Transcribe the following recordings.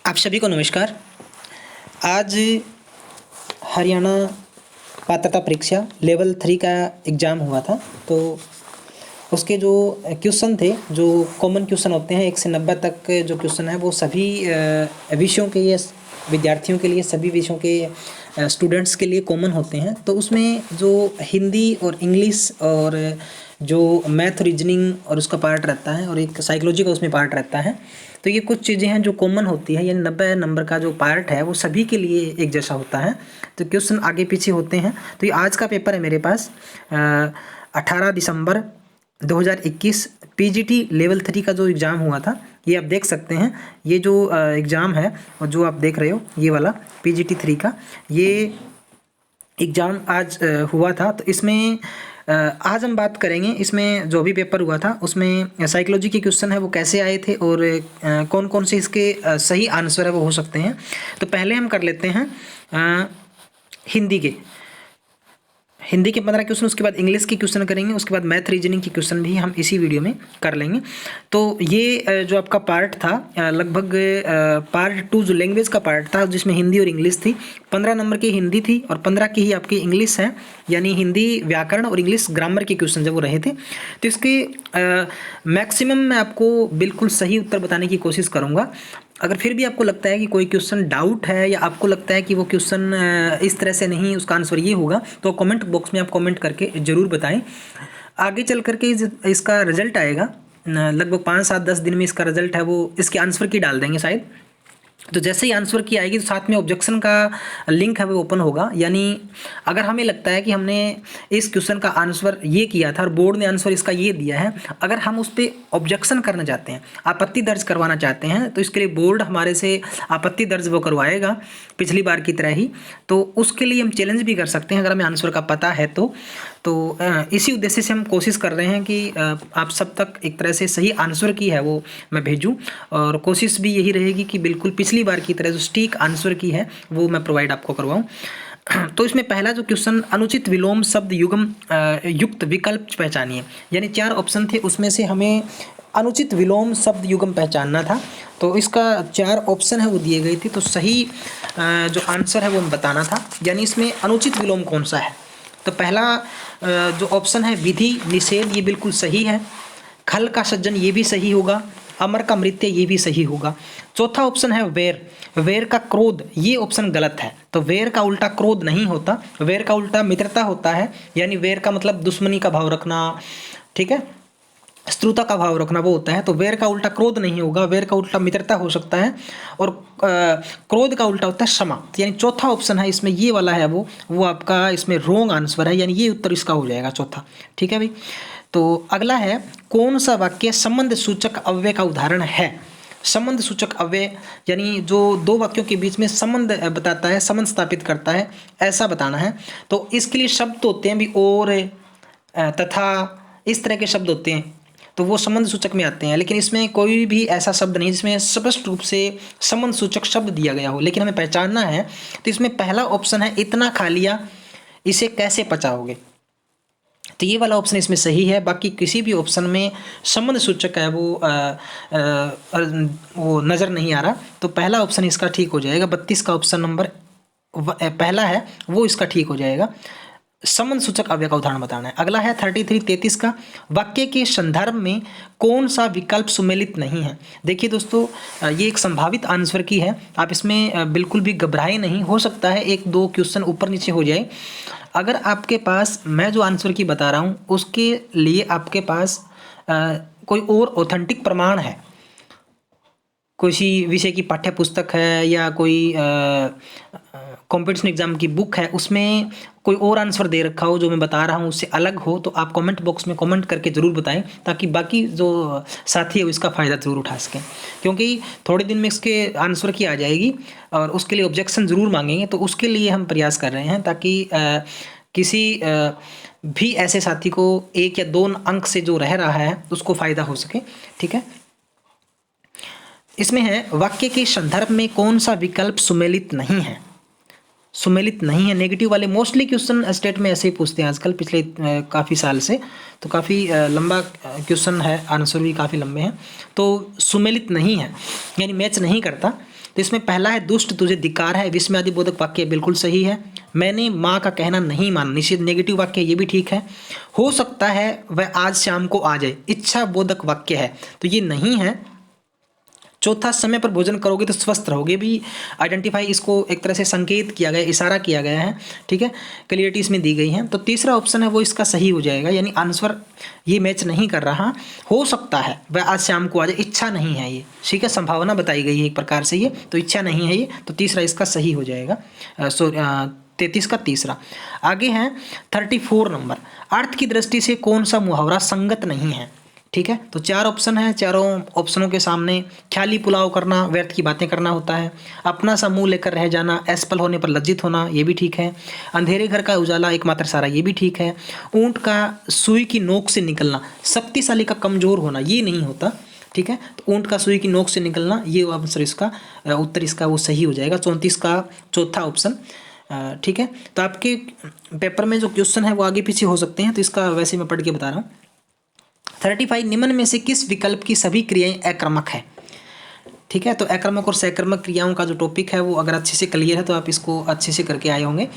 आप सभी को नमस्कार। आज हरियाणा पात्रता परीक्षा लेवल 3 का एग्ज़ाम हुआ था। तो उसके जो क्वेश्चन थे, जो कॉमन क्वेश्चन होते हैं 1 से 90 तक जो क्वेश्चन है वो सभी विषयों के लिए, विद्यार्थियों के लिए, सभी विषयों के स्टूडेंट्स के लिए कॉमन होते हैं। तो उसमें जो हिंदी और इंग्लिश और जो मैथ, रीजनिंग और उसका पार्ट रहता है और एक साइकोलॉजी का उसमें पार्ट रहता है। तो ये कुछ चीज़ें हैं जो कॉमन होती है, यानी 90 नंबर का जो पार्ट है वो सभी के लिए एक जैसा होता है। तो क्वेश्चन आगे पीछे होते हैं। तो ये आज का पेपर है मेरे पास 18 दिसंबर 2021 पीजीटी लेवल 3 का जो एग्ज़ाम हुआ था, ये आप देख सकते हैं। ये जो एग्ज़ाम है और जो आप देख रहे हो ये वाला पीजीटी 3 का ये एग्ज़ाम आज हुआ था। तो इसमें आज हम बात करेंगे, इसमें जो भी पेपर हुआ था उसमें साइकोलॉजी के क्वेश्चन है वो कैसे आए थे और कौन कौन से इसके सही आंसर है वो हो सकते हैं। तो पहले हम कर लेते हैं हिंदी के 15 क्वेश्चन, उसके बाद इंग्लिश के क्वेश्चन करेंगे, उसके बाद मैथ, रीजनिंग के क्वेश्चन भी हम इसी वीडियो में कर लेंगे। तो ये जो आपका पार्ट था लगभग पार्ट 2 जो लैंग्वेज का पार्ट था जिसमें हिंदी और इंग्लिश थी, 15 नंबर की हिंदी थी और 15 की ही आपकी इंग्लिश है, यानी हिंदी व्याकरण और इंग्लिश ग्रामर के क्वेश्चन जब वो रहे थे। तो इसके मैक्सिमम मैं आपको बिल्कुल सही उत्तर बताने की कोशिश करूँगा। अगर फिर भी आपको लगता है कि कोई क्वेश्चन डाउट है या आपको लगता है कि वो क्वेश्चन इस तरह से नहीं, उसका आंसर ये होगा, तो कमेंट बॉक्स में आप कमेंट करके ज़रूर बताएं। आगे चल करके इसका रिजल्ट आएगा, लगभग 5, 7, 10 दिन में इसका रिजल्ट है वो इसके आंसर की डाल देंगे शायद। तो जैसे ही आंसर की आएगी तो साथ में ऑब्जेक्शन का लिंक है वो ओपन होगा। यानी अगर हमें लगता है कि हमने इस क्वेश्चन का आंसर ये किया था और बोर्ड ने आंसर इसका ये दिया है, अगर हम उस पर ऑब्जेक्शन करना चाहते हैं, आपत्ति दर्ज करवाना चाहते हैं, तो इसके लिए बोर्ड हमारे से आपत्ति दर्ज वो करवाएगा पिछली बार की तरह ही। तो उसके लिए हम चैलेंज भी कर सकते हैं अगर हमें आंसर का पता है तो इसी उद्देश्य से हम कोशिश कर रहे हैं कि आप सब तक एक तरह से सही आंसर की है वो मैं भेजूं, और कोशिश भी यही रहेगी कि बिल्कुल पिछली बार की तरह जो सटीक आंसर की है वो मैं प्रोवाइड आपको करवाऊं। तो इसमें पहला जो क्वेश्चन, अनुचित विलोम शब्द युग्म युक्त विकल्प पहचानिए, यानी 4 ऑप्शन थे, उसमें से हमें अनुचित विलोम शब्द युग्म पहचानना था। तो इसका 4 ऑप्शन है वो दिए गए थे, तो सही जो आंसर है वो बताना था, यानी इसमें अनुचित विलोम कौन सा है। तो पहला जो ऑप्शन है विधि निषेध, ये बिल्कुल सही है। खल का सज्जन, ये भी सही होगा। अमर का मृत्यु, ये भी सही होगा। चौथा ऑप्शन है वेर का क्रोध, ये ऑप्शन गलत है। तो वेर का उल्टा क्रोध नहीं होता, वेर का उल्टा मित्रता होता है, यानी वेर का मतलब दुश्मनी का भाव रखना, ठीक है, शत्रुता का भाव रखना वो होता है। तो वेर का उल्टा क्रोध नहीं होगा, वेर का उल्टा मित्रता हो सकता है, और क्रोध का उल्टा होता है क्षमा। यानी चौथा ऑप्शन है इसमें ये वाला है वो आपका इसमें रॉन्ग आंसर है, यानी ये उत्तर इसका हो जाएगा चौथा। ठीक है भाई। तो अगला है, कौन सा वाक्य संबंध सूचक अव्यय का उदाहरण है। संबंध सूचक अव्यय यानी जो 2 वाक्यों के बीच में संबंध बताता है, संबंध स्थापित करता है, ऐसा बताना है। तो इसके लिए शब्द होते हैं भी, और तथा, इस तरह के शब्द होते हैं, तो वो संबंध सूचक में आते हैं। लेकिन इसमें कोई भी ऐसा शब्द नहीं जिसमें स्पष्ट रूप से संबंध सूचक शब्द दिया गया हो, लेकिन हमें पहचानना है। तो इसमें पहला ऑप्शन है, इतना खा लिया, इसे कैसे पचाओगे। तो ये वाला ऑप्शन इसमें सही है। बाकी किसी भी ऑप्शन में संबंध सूचक है वो नज़र नहीं आ रहा, तो पहला ऑप्शन इसका ठीक हो जाएगा। 32 का ऑप्शन नंबर पहला है वो इसका ठीक हो जाएगा। संबंध सूचक अव्यय का उदाहरण बताना है। अगला है 33 का, वाक्य के संदर्भ में कौन सा विकल्प सुमेलित नहीं है। देखिए दोस्तों, ये एक संभावित आंसर की है, आप इसमें बिल्कुल भी घबराए नहीं। हो सकता है 1-2 क्वेश्चन ऊपर नीचे हो जाए। अगर आपके पास मैं जो आंसर की बता रहा हूँ उसके लिए आपके पास कोई और ऑथेंटिक प्रमाण है, किसी विषय की पाठ्य पुस्तक है या कोई कॉम्पिटिशन एग्जाम की बुक है, उसमें कोई और आंसर दे रखा हो जो मैं बता रहा हूँ उससे अलग हो, तो आप कमेंट बॉक्स में कमेंट करके ज़रूर बताएं, ताकि बाकी जो साथी है वो इसका फ़ायदा ज़रूर उठा सकें। क्योंकि थोड़े दिन में इसके आंसर की आ जाएगी और उसके लिए ऑब्जेक्शन ज़रूर मांगेंगे, तो उसके लिए हम प्रयास कर रहे हैं ताकि किसी भी ऐसे साथी को 1 या 2 अंक से जो रह रहा है उसको फ़ायदा हो सके। ठीक है। इसमें है, वाक्य के संदर्भ में कौन सा विकल्प सुमेलित नहीं है। सुमेलित नहीं है, नेगेटिव वाले मोस्टली क्वेश्चन स्टेट में ऐसे ही पूछते हैं आजकल, पिछले काफ़ी साल से। तो काफ़ी लंबा क्वेश्चन है, आंसर भी काफ़ी लंबे हैं। तो सुमेलित नहीं है यानी मैच नहीं करता। तो इसमें पहला है दुष्ट तुझे धिक्कार है, विस्मय आदि बोधक वाक्य बिल्कुल सही है। मैंने माँ का कहना नहीं माना, निश्चित नेगेटिव वाक्य, ये भी ठीक है। हो सकता है वह आज शाम को आ जाए, इच्छा बोधक वाक्य है, तो ये नहीं है। चौथा, समय पर भोजन करोगे तो स्वस्थ रहोगे, भी आइडेंटिफाई, इसको एक तरह से संकेत किया गया, इशारा किया गया है, ठीक है, क्लियरिटी इसमें दी गई है। तो तीसरा ऑप्शन है वो इसका सही हो जाएगा, यानी आंसर ये मैच नहीं कर रहा। हो सकता है वह आज शाम को आ जाए, इच्छा नहीं है ये, ठीक है, संभावना बताई गई है एक प्रकार से, ये तो इच्छा नहीं है ये, तो तीसरा इसका सही हो जाएगा। 33 का तीसरा। आगे है 34 नंबर, अर्थ की दृष्टि से कौन सा मुहावरा संगत नहीं है, ठीक है। तो 4 ऑप्शन है, चारों ऑप्शनों के सामने ख्याली पुलाव करना, व्यर्थ की बातें करना होता है। अपना सा मुंह लेकर रह जाना, असफल होने पर लज्जित होना, ये भी ठीक है। अंधेरे घर का उजाला एकमात्र सारा, ये भी ठीक है। ऊंट का सुई की नोक से निकलना, शक्तिशाली का कमजोर होना, ये नहीं होता, ठीक है। तो ऊंट का सुई की नोक से निकलना, ये आंसर इसका, उत्तर इसका वो सही हो जाएगा, 34 का चौथा ऑप्शन, ठीक है। तो आपके पेपर में जो क्वेश्चन है वो आगे पीछे हो सकते हैं, तो इसका वैसे मैं पढ़ के बता रहा हूँ। 35, निम्न में से किस विकल्प की सभी क्रियाएं अक्रमक है, ठीक है। तो अक्रमक और सकर्मक क्रियाओं का जो टॉपिक है वो अगर अच्छे से क्लियर है तो आप इसको अच्छे से करके आए होंगे।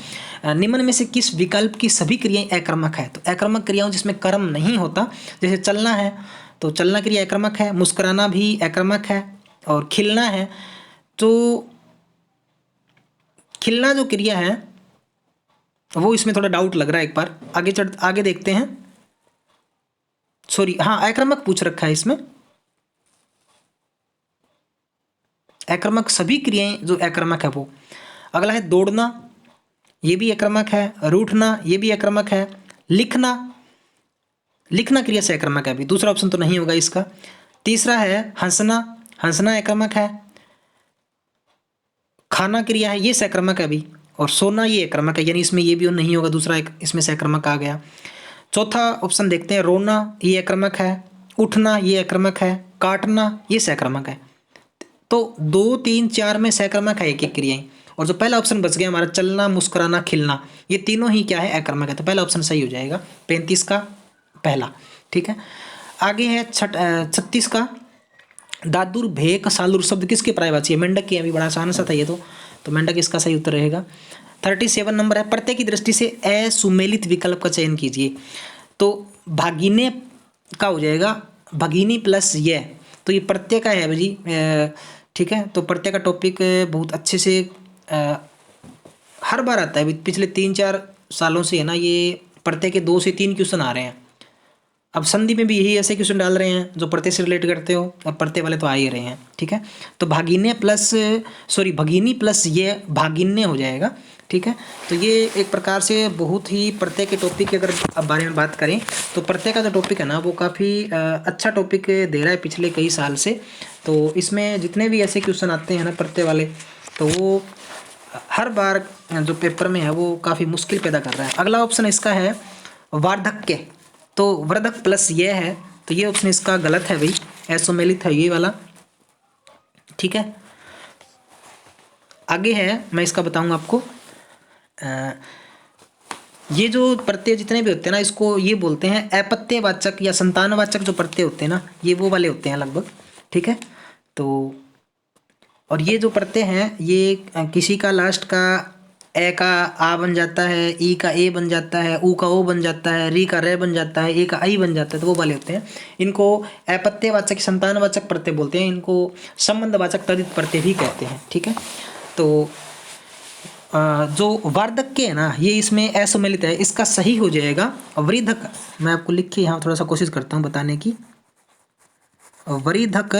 निम्न में से किस विकल्प की सभी क्रियाएं अक्रमक है, तो अक्रमक क्रियाओं जिसमें कर्म नहीं होता, जैसे चलना है तो चलना क्रिया अक्रमक है, मुस्कुराना भी अक्रमक है, और खिलना है, तो खिलना जो क्रिया है वो इसमें थोड़ा डाउट लग रहा है, एक बार आगे देखते हैं। सॉरी, हाँ, अक्रमक पूछ रखा है इसमें, अक्रमक सभी क्रियाएं जो अक्रमक है वो। अगला है दौड़ना, ये भी अक्रमक है। रूठना, ये भी अक्रमक है। लिखना, लिखना क्रिया से अक्रमक है, अभी दूसरा ऑप्शन तो नहीं होगा इसका। तीसरा है हंसना, हंसना अक्रमक है। खाना क्रिया है, ये सकर्मक है अभी, और सोना ये अक्रमक है, यानी इसमें ये भी नहीं होगा, दूसरा एक इसमें सकर्मक आ गया। चौथा ऑप्शन देखते हैं, रोना ये अक्रमक है, उठना ये अक्रमक है, काटना ये सकर्मक है। तो 2, 3, 4 में सकर्मक है एक एक क्रियाएं, और जो पहला ऑप्शन बच गया हमारा चलना, मुस्कुराना, खिलना, ये तीनों ही क्या है, अक्रमक है, तो पहला ऑप्शन सही हो जाएगा, 35 का पहला, ठीक है। आगे है 36 का, दादुर भेक सालुर शब्द किसके पर्यायवाची है, मेंढक की, अभी बड़ा आसान सा था ये तो मेंढक इसका सही उत्तर रहेगा। 37 नंबर है, प्रत्यय की दृष्टि से असुमेलित विकल्प का चयन कीजिए, तो भागिने का हो जाएगा, भगिनी प्लस ये, तो ये प्रत्यय का है भाई, ठीक है। तो प्रत्यय का टॉपिक बहुत अच्छे से हर बार आता है, पिछले 3-4 सालों से है ना, ये प्रत्यय के 2 से 3 क्वेश्चन आ रहे हैं। अब संधि में भी यही ऐसे क्वेश्चन डाल रहे हैं जो प्रत्यय से रिलेट करते हो, अब प्रत्यय वाले तो आ ही रहे हैं, ठीक है। तो भागिन्य प्लस, सॉरी, भगिनी प्लस ये भागिन्य हो जाएगा, ठीक है। तो ये एक प्रकार से बहुत ही प्रत्यय के टॉपिक की अगर अब बारे में बात करें तो प्रत्यय का जो टॉपिक है ना वो काफ़ी अच्छा टॉपिक दे रहा है पिछले कई साल से। तो इसमें जितने भी ऐसे क्वेश्चन आते हैं ना प्रत्यय वाले, तो वो हर बार जो पेपर में है वो काफ़ी मुश्किल पैदा कर रहा है। अगला ऑप्शन इसका है वार्धक्य, तो वर्धक प्लस ये है, तो ये ऑप्शन इसका गलत है भाई, असुमेलित है ये वाला, ठीक है। आगे है, मैं इसका बताऊंगा आपको, ये जो प्रत्यय जितने भी होते हैं ना इसको ये बोलते हैं अपत्यवाचक या संतानवाचक जो प्रत्यय होते हैं ना, ये वो वाले होते हैं लगभग, ठीक है। तो और ये जो प्रत्यय हैं ये किसी का लास्ट का ए का आ बन जाता है, ई का ए बन जाता है, ऊ का ओ बन जाता है, री का रे बन जाता है, ए का आई बन जाता है, तो वो वाले होते हैं। इनको अपत्यवाचक संतानवाचक प्रत्यय बोलते हैं, इनको संबंधवाचक तदित प्रत्यय भी कहते हैं, ठीक है। तो जो वार्धक्य है ना ये इसमें असुमेलित है, इसका सही हो जाएगा वृद्धक। मैं आपको लिख के यहाँ थोड़ा सा कोशिश करता हूँ बताने की, वृद्धक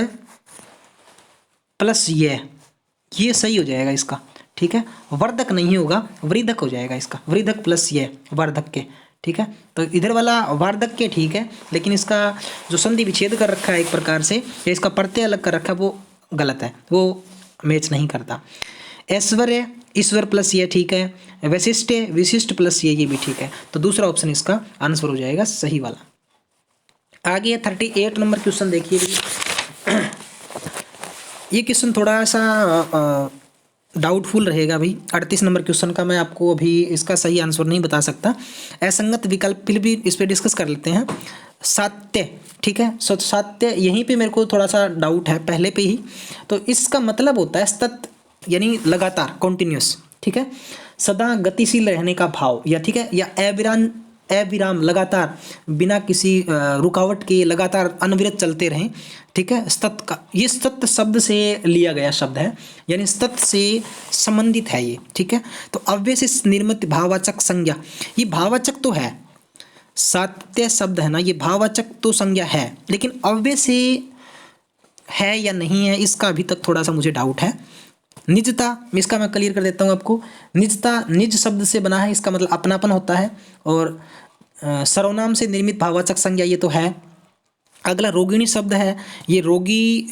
प्लस ये सही हो जाएगा इसका, ठीक है। वर्धक नहीं होगा, वृद्धक हो जाएगा इसका, वृद्धक प्लस ये वार्धक्य, ठीक है। तो इधर वाला वार्धक्य ठीक है, लेकिन इसका जो संधि विच्छेद कर रखा है एक प्रकार से, या इसका प्रत्यय अलग कर रखा है वो गलत है, वो मैच नहीं करता। ऐश्वर्य, ईश्वर प्लस ये ठीक है। वैशिष्ट, विशिष्ट प्लस ये भी ठीक है। तो दूसरा ऑप्शन इसका आंसर हो जाएगा सही वाला। आगे 38 नंबर क्वेश्चन देखिए, ये क्वेश्चन थोड़ा सा डाउटफुल रहेगा भाई। 38 नंबर क्वेश्चन का मैं आपको अभी इसका सही आंसर नहीं बता सकता। असंगत विकल्प फिर भी इस पर डिस्कस कर लेते हैं। सात्य, ठीक ठीक है। सत्य यहीं पे मेरे को थोड़ा सा डाउट है पहले पे ही। तो इसका मतलब होता है सतत यानी लगातार, कॉन्टिन्यूस, ठीक है। सदा गतिशील रहने का भाव, या ठीक है, या अविराम लगातार बिना किसी रुकावट के लगातार अनविरत चलते रहें, ठीक है। सतत का ये सतत शब्द से लिया गया शब्द है, यानी सतत से संबंधित है ये, ठीक है। तो अव्यय से निर्मित भाववाचक संज्ञा, ये भाववाचक तो है, सत्य शब्द है ना, ये भाववाचक तो संज्ञा है, लेकिन अव्यय से है या नहीं है इसका अभी तक थोड़ा सा मुझे डाउट है। निजता, इसका मैं क्लियर कर देता हूँ आपको। निजता निज शब्द से बना है, इसका मतलब अपनापन होता है। और सर्वनाम से निर्मित भाववाचक संज्ञा, ये तो है। अगला रोगिणी शब्द है, ये रोगी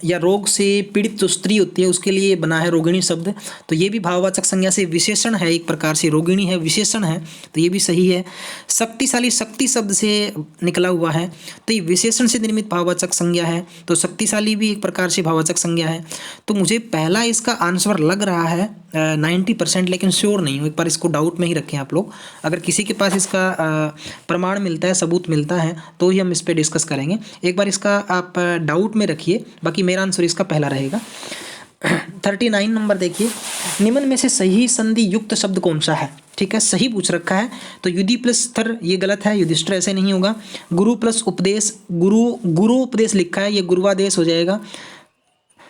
या रोग से पीड़ित जो स्त्री होती है उसके लिए बना है रोगिणी शब्द, तो ये भी भाववाचक संज्ञा से विशेषण है, एक प्रकार से रोगिणी है, विशेषण है, तो ये भी सही है। शक्तिशाली, शक्ति शब्द से निकला हुआ है, तो ये विशेषण से निर्मित भाववाचक संज्ञा है, तो शक्तिशाली भी एक प्रकार से भाववाचक संज्ञा है। तो मुझे पहला इसका आंसर लग रहा है 90%, लेकिन श्योर नहीं हूँ, एक बार इसको डाउट में ही रखें आप लोग। अगर किसी के पास इसका प्रमाण मिलता है, सबूत मिलता है, तो ही हम इस पर डिस्कस करेंगे। एक बार इसका आप डाउट में रखिए, बाकी मेरा आंसर इसका पहला रहेगा। 39 नंबर देखिए, निम्न में से सही संधि युक्त शब्द कौन सा है, ठीक है। सही पूछ रखा है, तो युधि प्लस स्तर ये गलत है, युधिष्ठिर ऐसे नहीं होगा। गुरु प्लस उपदेश, गुरु उपदेश लिखा है, ये गुरुवादेश हो जाएगा,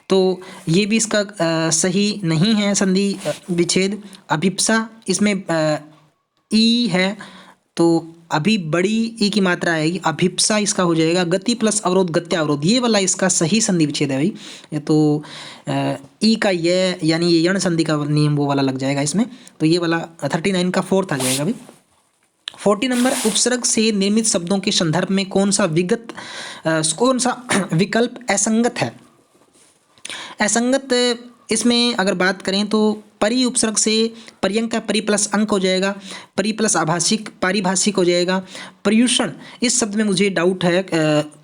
तो ये भी इसका सही नहीं है संधि विच्छेद। अभिप्सा, इसमें ई है, तो अभी बड़ी ई की मात्रा आएगी, अभिप्सा इसका हो जाएगा। गति प्लस अवरोध, गत्यावरोध, ये वाला इसका सही संधि विच्छेद है भाई। ये तो ई का ये यानी ये यण संधि का नियम वो वाला लग जाएगा इसमें, तो ये वाला 39 का फोर्थ आ जाएगा भाई। 40 नंबर, उपसर्ग से निर्मित शब्दों के संदर्भ में कौन सा विकल्प असंगत है। असंगत इसमें अगर बात करें तो परि उपसर्ग से पर्यंक का परि प्लस अंक हो जाएगा, परि प्लस आभाषिक पारिभाषिक हो जाएगा। पर्यूषण, इस शब्द में मुझे डाउट है,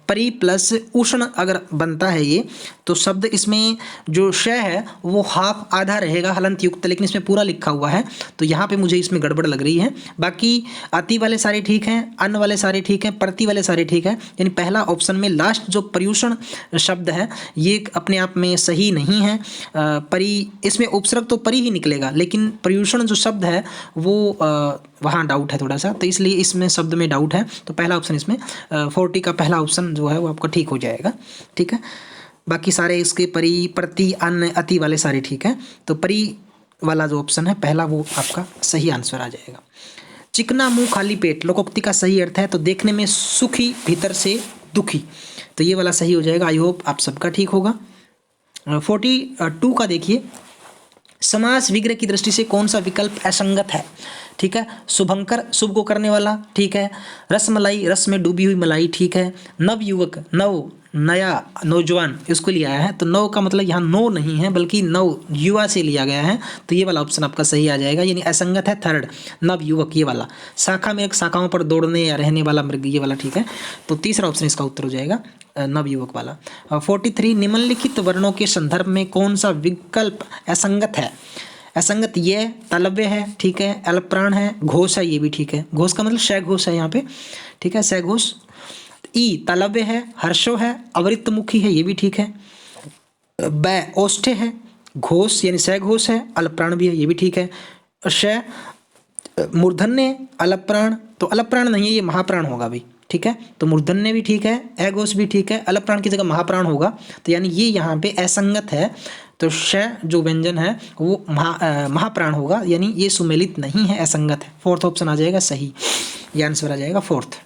परि प्लस उष्ण अगर बनता है ये, तो शब्द इसमें जो श है वो हाफ आधा रहेगा हलंत युक्त, लेकिन इसमें पूरा लिखा हुआ है, तो यहाँ पे मुझे इसमें गड़बड़ लग रही है। बाकी अति वाले सारे ठीक हैं, अन्न वाले सारे ठीक हैं, प्रति वाले सारे ठीक हैं, यानी पहला ऑप्शन में लास्ट जो पर्यूषण शब्द है ये अपने आप में सही नहीं है। परि, इसमें उपसर्ग तो परि ही निकलेगा, लेकिन पर्यूषण जो शब्द है वो वहाँ डाउट है थोड़ा सा, तो इसलिए इसमें शब्द में डाउट है। तो पहला ऑप्शन इसमें 40 का पहला ऑप्शन जो है वो आपका ठीक हो जाएगा, ठीक है। बाकी सारे इसके परि, प्रति, अन्न, अति वाले सारे ठीक हैं, तो परि वाला जो ऑप्शन है पहला वो आपका सही आंसर आ जाएगा। चिकना मुंह खाली पेट, लोकोक्ति का सही अर्थ है तो देखने में सुखी भीतर से दुखी, तो ये वाला सही हो जाएगा। आई होप आप सबका ठीक होगा। 42 का देखिए, समास विग्रह की दृष्टि से कौन सा विकल्प असंगत है, ठीक है। शुभंकर, शुभ को करने वाला, ठीक है। रसमलाई, रस में डूबी हुई मलाई, ठीक है। नवयुवक, नव, नया, नौजवान, इसको लिया है, तो नव का मतलब यहाँ नो नहीं है बल्कि नव युवा से लिया गया है, तो ये वाला ऑप्शन आपका सही आ जाएगा, यानी असंगत है थर्ड, नवयुवक ये वाला। शाखा में शाखाओं पर दौड़ने या रहने वाला मृग, ये वाला ठीक है, तो तीसरा ऑप्शन इसका उत्तर हो जाएगा नवयुवक वाला। 43, निम्नलिखित वर्णों के संदर्भ में कौन सा विकल्प असंगत है। असंगत ये तालव्य है, ठीक है, अल्पप्राण है, घोष है, ये भी ठीक है, घोष का मतलब शय घोष है यहाँ पे, ठीक है, शय घोष। ई तालव्य है, हर्षो है, अवृत्तमुखी है, ये भी ठीक है। बै ओष्ठे है, घोष यानी शय घोष है, अल्पप्राण भी है, ये भी ठीक है। शय मूर्धन्य, अल्पप्राण, तो अल्पप्राण नहीं है, ये महाप्राण होगा भाई, ठीक है, तो मूर्धन्य भी ठीक है, अघोष भी ठीक है, अल्पप्राण की जगह महाप्राण होगा, तो यानी ये यहाँ पे असंगत है, तो श जो व्यंजन है वो महाप्राण होगा, यानी ये सुमेलित नहीं है, असंगत है। फोर्थ ऑप्शन आ जाएगा सही, ये आंसर आ जाएगा फोर्थ।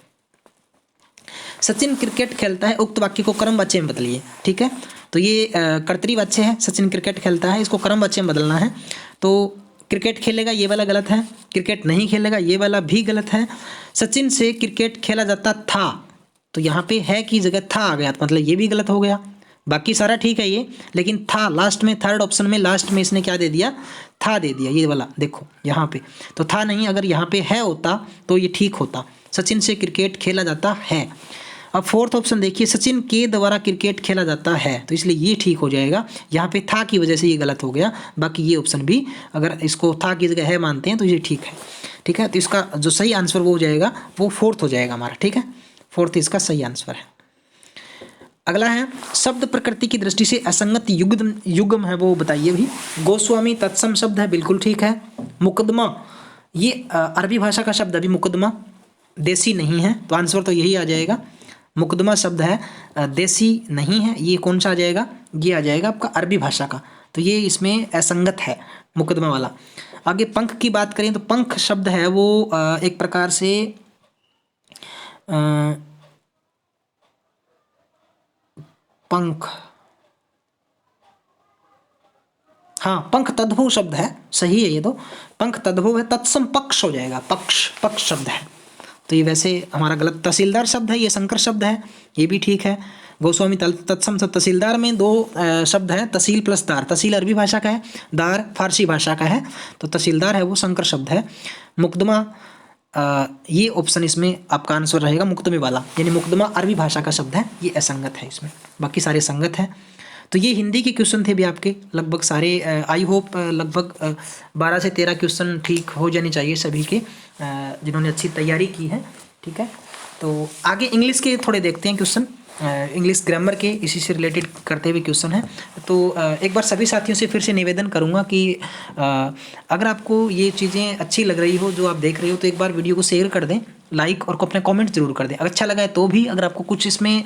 सचिन क्रिकेट खेलता है, उक्त वाक्य को कर्म वाच्य में बदलिए, ठीक है, तो ये कर्तृवाच्य है, सचिन क्रिकेट खेलता है, इसको कर्म वाच्य में बदलना है, तो क्रिकेट खेलेगा ये वाला गलत है, क्रिकेट नहीं खेलेगा ये वाला भी गलत है। सचिन से क्रिकेट खेला जाता था, तो यहाँ पे है की जगह था आ गया, मतलब ये भी गलत हो गया। बाकी सारा ठीक है ये, लेकिन था लास्ट में, थर्ड ऑप्शन में लास्ट में इसने क्या दे दिया, था दे दिया, ये वाला देखो यहाँ पे, तो था नहीं, अगर यहाँ पे है होता तो ये ठीक होता, सचिन से क्रिकेट खेला जाता है। अब फोर्थ ऑप्शन देखिए, सचिन के द्वारा क्रिकेट खेला जाता है, तो इसलिए ये ठीक हो जाएगा, यहाँ पे था की वजह से ये गलत हो गया, बाकी ये ऑप्शन भी अगर इसको था की जगह है मानते हैं तो ये ठीक है, ठीक है, तो इसका जो सही आंसर वो हो जाएगा वो फोर्थ हो जाएगा हमारा, ठीक है, फोर्थ इसका सही आंसर है। अगला है शब्द प्रकृति की दृष्टि से असंगत युग्म है वो बताइए भी। गोस्वामी तत्सम शब्द है, बिल्कुल ठीक है। मुकदमा ये अरबी भाषा का शब्द है भी, मुकदमा देसी नहीं है, तो आंसर तो यही आ जाएगा। मुकदमा शब्द है देसी नहीं है, ये कौन सा आ जाएगा, ये आ जाएगा आपका अरबी भाषा का, तो ये इसमें असंगत है मुकदमा वाला। आगे पंख की बात करें तो पंख शब्द है वो एक प्रकार से पंख, हाँ पंख तद्भव शब्द है, सही है ये तो, पंख तद्भव है, तत्सम पक्ष हो जाएगा, पक्ष पक्ष शब्द है, तो ये वैसे हमारा गलत। तहसीलदार शब्द है, ये संकर शब्द है, ये भी ठीक है। गोस्वामी तत्सम शब्द, तहसीलदार में दो शब्द हैं, तहसील प्लस दार, तहसील अरबी भाषा का है, दार फारसी भाषा का है, तो तहसीलदार है वो संकर शब्द है। मुकदमा ये ऑप्शन इसमें आपका आंसर रहेगा, मुकदमे वाला, यानी मुकदमा अरबी भाषा का शब्द है, ये असंगत है इसमें, बाकी सारे संगत है। तो ये हिंदी के क्वेश्चन थे भी आपके लगभग सारे, आई होप लगभग 12 से 13 क्वेश्चन ठीक हो जाने चाहिए सभी के, जिन्होंने अच्छी तैयारी की है, ठीक है। तो आगे इंग्लिश के थोड़े देखते हैं क्वेश्चन, इंग्लिश ग्रामर के इसी से रिलेटेड करते हुए क्वेश्चन है। तो एक बार सभी साथियों से फिर से निवेदन करूंगा कि अगर आपको ये चीज़ें अच्छी लग रही हो जो आप देख रहे हो, तो एक बार वीडियो को शेयर कर दें, लाइक और अपने कमेंट जरूर कर दें। अगर अच्छा लगा है तो भी, अगर आपको कुछ इसमें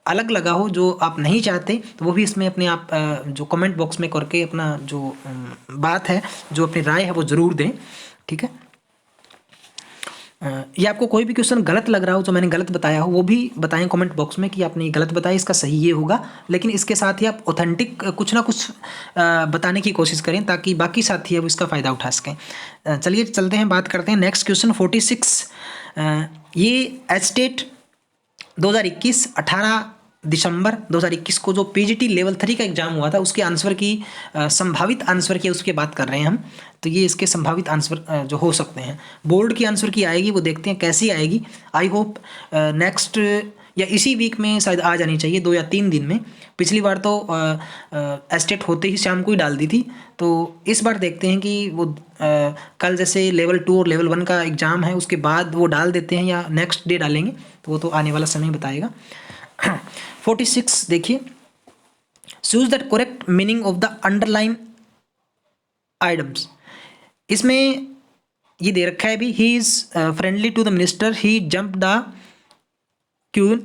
अलग लगा हो जो आप नहीं चाहते, तो वो भी इसमें अपने आप जो कमेंट बॉक्स में करके अपना जो बात है, जो अपनी राय है वो ज़रूर दें, ठीक है। या आपको कोई भी क्वेश्चन गलत लग रहा हो, जो मैंने गलत बताया हो, वो भी बताएं कमेंट बॉक्स में कि आपने गलत बताया, इसका सही ये होगा। लेकिन इसके साथ ही आप ऑथेंटिक कुछ ना कुछ बताने की कोशिश करें, ताकि बाकी साथी अब इसका फ़ायदा उठा सकें। चलिए चलते हैं, बात करते हैं नेक्स्ट क्वेश्चन 46। ये एस्टेट 2021 18 दिसंबर 2021 को जो पीजीटी लेवल 3 का एग्जाम हुआ था, उसके आंसर की संभावित आंसर की उसकी बात कर रहे हैं हम। तो ये इसके संभावित आंसर जो हो सकते हैं, बोर्ड की आंसर की आएगी, वो देखते हैं कैसी आएगी। आई होप नेक्स्ट या इसी वीक में शायद आ जानी चाहिए, 2 या 3 दिन में। पिछली बार तो एस्टेट होते ही शाम को ही डाल दी थी, तो इस बार देखते हैं कि वो कल जैसे लेवल 2 और लेवल 1 का एग्ज़ाम है, उसके बाद वो डाल देते हैं या नेक्स्ट डे डालेंगे, तो वो तो आने वाला समय बताएगा। 46 देखिए, choose the correct meaning of the underline items. इसमें ये दे रखा है भी, he is friendly to the minister, he jump the queue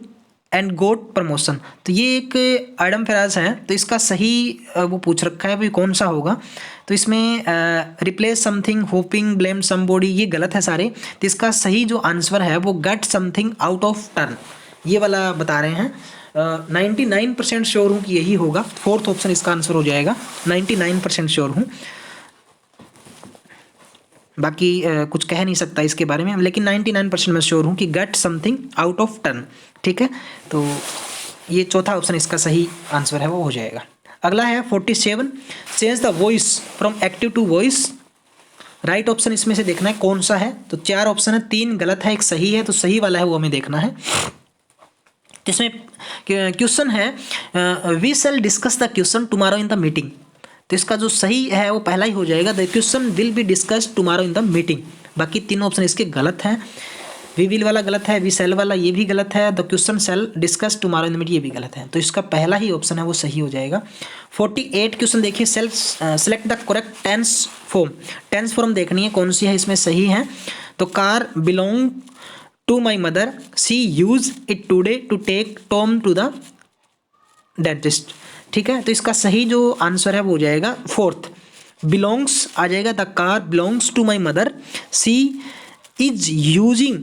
and got promotion. तो ये एक आइटम फ्रेज है, तो इसका सही वो पूछ रखा है भी कौन सा होगा। तो इसमें replace something, hopping, blame somebody, ये गलत है सारे। तो इसका सही जो आंसर है वो get something out of turn, ये वाला बता रहे हैं। 99% श्योर हूँ कि यही होगा, 4th ऑप्शन इसका आंसर हो जाएगा। 99% श्योर हूँ, बाकी कुछ कह नहीं सकता इसके बारे में, लेकिन 99% मैं श्योर हूँ कि get something out of turn, ठीक है। तो ये चौथा ऑप्शन इसका सही आंसर है वो हो जाएगा। अगला है 47, change the voice from active to voice. Right option इसमें से देखना है कौन सा है। तो 4 ऑप्शन है, 3 गलत है, एक सही है, तो सही वाला है वो हमें देखना है। इसमें क्वेश्चन है we shall discuss the question tomorrow in the meeting. तो इसका जो सही है वो पहला ही हो जाएगा, the question will be discussed tomorrow in the meeting. बाकी 3 ऑप्शन इसके गलत हैं। वी विल वाला गलत है, वी शैल वाला ये भी गलत है, the question shall discuss tomorrow in the meeting ये भी गलत है। तो इसका पहला ही ऑप्शन है वो सही हो जाएगा। 48 क्वेश्चन देखिए, select the correct tense form. Tense form देखनी है कौन सी है इसमें सही है। तो car belong to my mother, she use it today to take Tom to the dentist, ठीक है। तो इसका सही जो आंसर है वो हो जाएगा 4th, बिलोंग्स आ जाएगा। The car belongs to my mother, she is using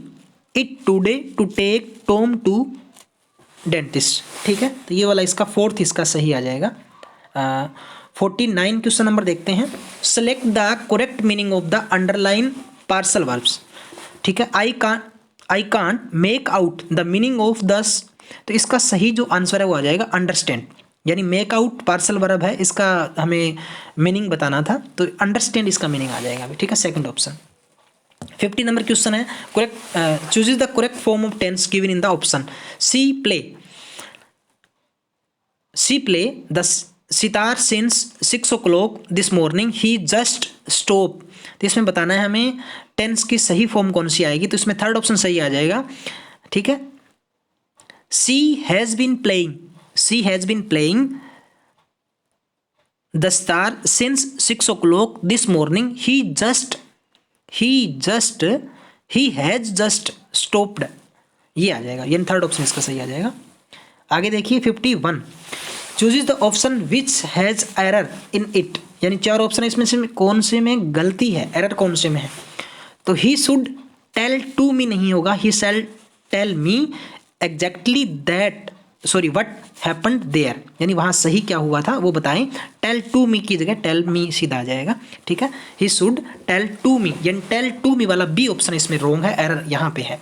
it today to take Tom to dentist, ठीक है। तो ये वाला इसका 4th इसका सही आ जाएगा। 49 क्वेश्चन नंबर देखते हैं, select the correct meaning of the underline parcel verbs, ठीक है। I can't make out the meaning of दस। तो इसका सही जो आंसर है वो आ जाएगा अंडरस्टैंड, यानी मेक आउट पार्सल वर्ब है, इसका हमें मीनिंग बताना था, तो अंडरस्टैंड इसका मीनिंग आ जाएगा अभी, ठीक है, 2nd ऑप्शन। 50 नंबर क्वेश्चन है, correct choose the correct form of tense given in the option. She play the sitar since 6 o'clock this morning, he just stop. तो इसमें बताना है हमें टेंस की सही फॉर्म कौन सी आएगी, तो इसमें 3rd ऑप्शन सही आ जाएगा, ठीक है। She has been playing the star since 6 o'clock this morning, he has just stopped. ये आ जाएगा, यानी थर्ड ऑप्शन इसका सही आ जाएगा। आगे देखिए 51, choose the option which has error in it, यानी 4 ऑप्शन है, इसमें से कौन से में गलती है, एरर कौन से में है। तो he should tell to me नहीं होगा, he shall tell me exactly what happened there, यानी वहाँ सही क्या हुआ था वो बताएं। टेल टू मी की जगह टेल मी सीधा आ जाएगा, ठीक है। He should tell to me, यानी टेल टू मी वाला बी ऑप्शन इसमें रॉन्ग है, एरर यहाँ पे है।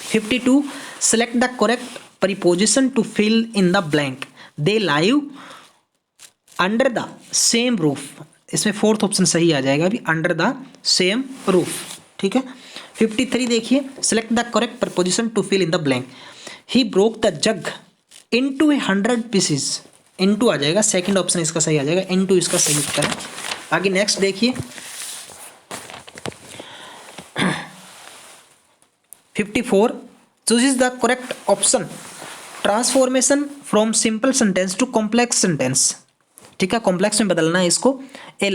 52, select the correct preposition to fill in the blank, they live under the same roof, इसमें फोर्थ ऑप्शन सही आ जाएगा अभी, अंडर द सेम रूफ, ठीक है। 53 देखिए, select the correct preposition to fill in the blank, he broke the jug into 100 pieces, into आ जाएगा, सेकंड ऑप्शन इसका सही आ जाएगा, इनटू इसका सही उत्तर है। आगे नेक्स्ट देखिए 54, chooses the correct option, transformation from simple sentence to complex sentence, ठीक है, कॉम्प्लेक्स में बदलना है इसको। A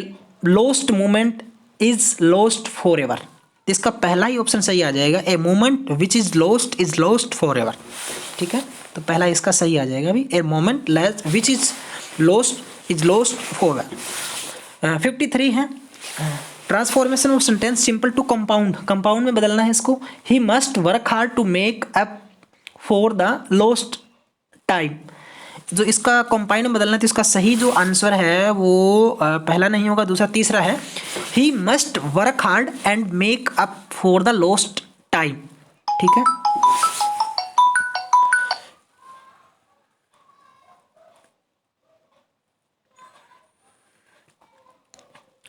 lost moment is lost forever, इसका पहला ही ऑप्शन सही आ जाएगा, a moment which is lost forever, ठीक है, तो पहला इसका सही आ जाएगा अभी, a moment which is lost forever. 53 है, transformation of sentence simple to compound में बदलना है इसको, he must work hard to make up for the lost time, जो इसका कंपाउंड में बदलना है तो इसका सही जो आंसर है वो पहला नहीं होगा, दूसरा तीसरा है, ही must work hard and make up for the lost time, ठीक है।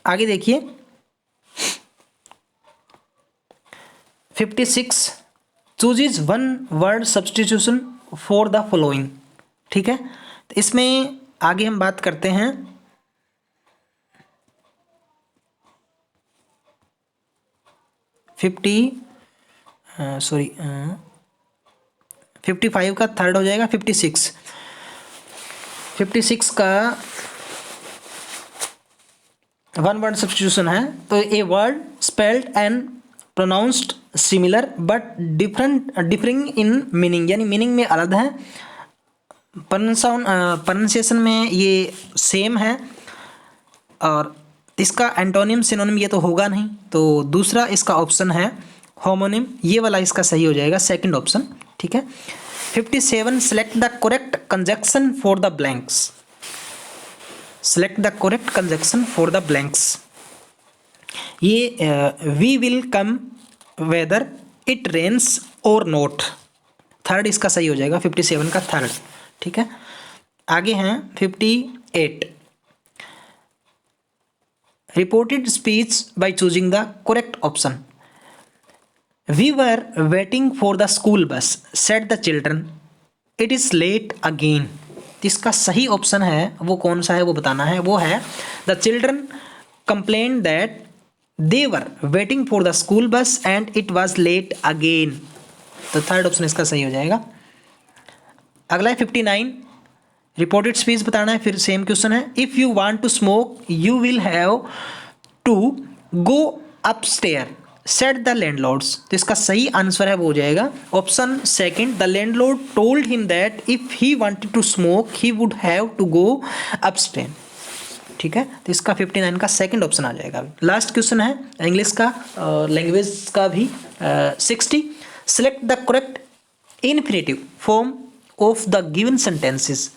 आगे देखिए 56, chooses one word substitution for the following, ठीक है, तो इसमें आगे हम बात करते हैं 55 का थर्ड हो जाएगा, 56 का वन वर्ड सब्स्टिट्यूशन है, तो a word spelled and pronounced similar but differing in meaning, यानी मीनिंग में अलग है, प्रोनाउंसिएशन में ये सेम है, और इसका एंटोनिम सिनोनिम ये तो होगा नहीं, तो दूसरा इसका ऑप्शन है होमोनिम, ये वाला इसका सही हो जाएगा, सेकंड ऑप्शन, ठीक है। 57, select the correct conjunction for the blanks, select the correct conjunction for the blanks, ये we will come whether it rains और नॉट, थर्ड इसका सही हो जाएगा, 57 का थर्ड, ठीक है। आगे हैं 58, reported speech by choosing the correct option, we were waiting for the school bus said the children, it is late again, इसका सही ऑप्शन है वो कौन सा है वो बताना है, वो है the children complain that they were waiting for the school bus and it was late again, तो थर्ड ऑप्शन इसका सही हो जाएगा। अगला है 59, रिपोर्टेड स्पीच बताना है, फिर सेम क्वेश्चन है, if you want to smoke you will have to go upstair said the landlords, तो इसका सही आंसर है वो हो जाएगा option second, the landlord told him that if he wanted to smoke he would have to go upstair, ठीक है, तो इसका 59 का सेकंड ऑप्शन आ जाएगा। लास्ट क्वेश्चन है इंग्लिश का, लैंग्वेज का भी 60, select the correct infinitive form of the given sentences,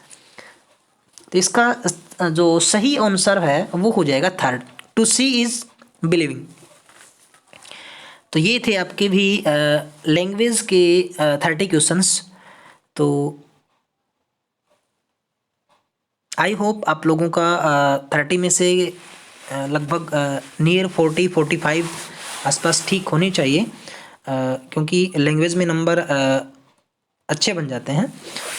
तो इसका जो सही आंसर है वो हो जाएगा third, to see is believing. तो ये थे आपके भी लैंग्वेज के 30 क्वेश्चंस। तो आई होप आप लोगों का 30 में से लगभग नियर 40-45 आसपास ठीक होने चाहिए, क्योंकि लैंग्वेज में नंबर अच्छे बन जाते हैं।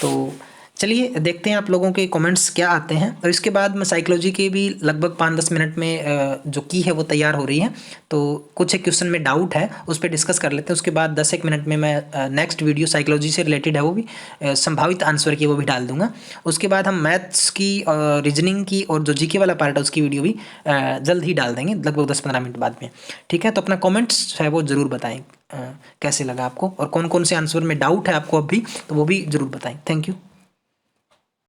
तो चलिए देखते हैं आप लोगों के कमेंट्स क्या आते हैं। और इसके बाद मैं साइकोलॉजी के भी लगभग 5-10 मिनट में जो की है वो तैयार हो रही है, तो कुछ एक क्वेश्चन में डाउट है उस पर डिस्कस कर लेते हैं। उसके बाद 10 एक मिनट में मैं नेक्स्ट वीडियो साइकोलॉजी से रिलेटेड है वो भी संभावित आंसर की वो भी डाल दूंगा। उसके बाद हम मैथ्स की रीजनिंग की और जो जीके वाला पार्ट है उसकी वीडियो भी जल्द ही डाल देंगे, लगभग 10-15 मिनट बाद में। ठीक है, तो अपना कॉमेंट्स है वो ज़रूर बताएँ कैसे लगा आपको, और कौन कौन से आंसर में डाउट है आपको अभी, तो वो भी ज़रूर बताएँ। Thank you.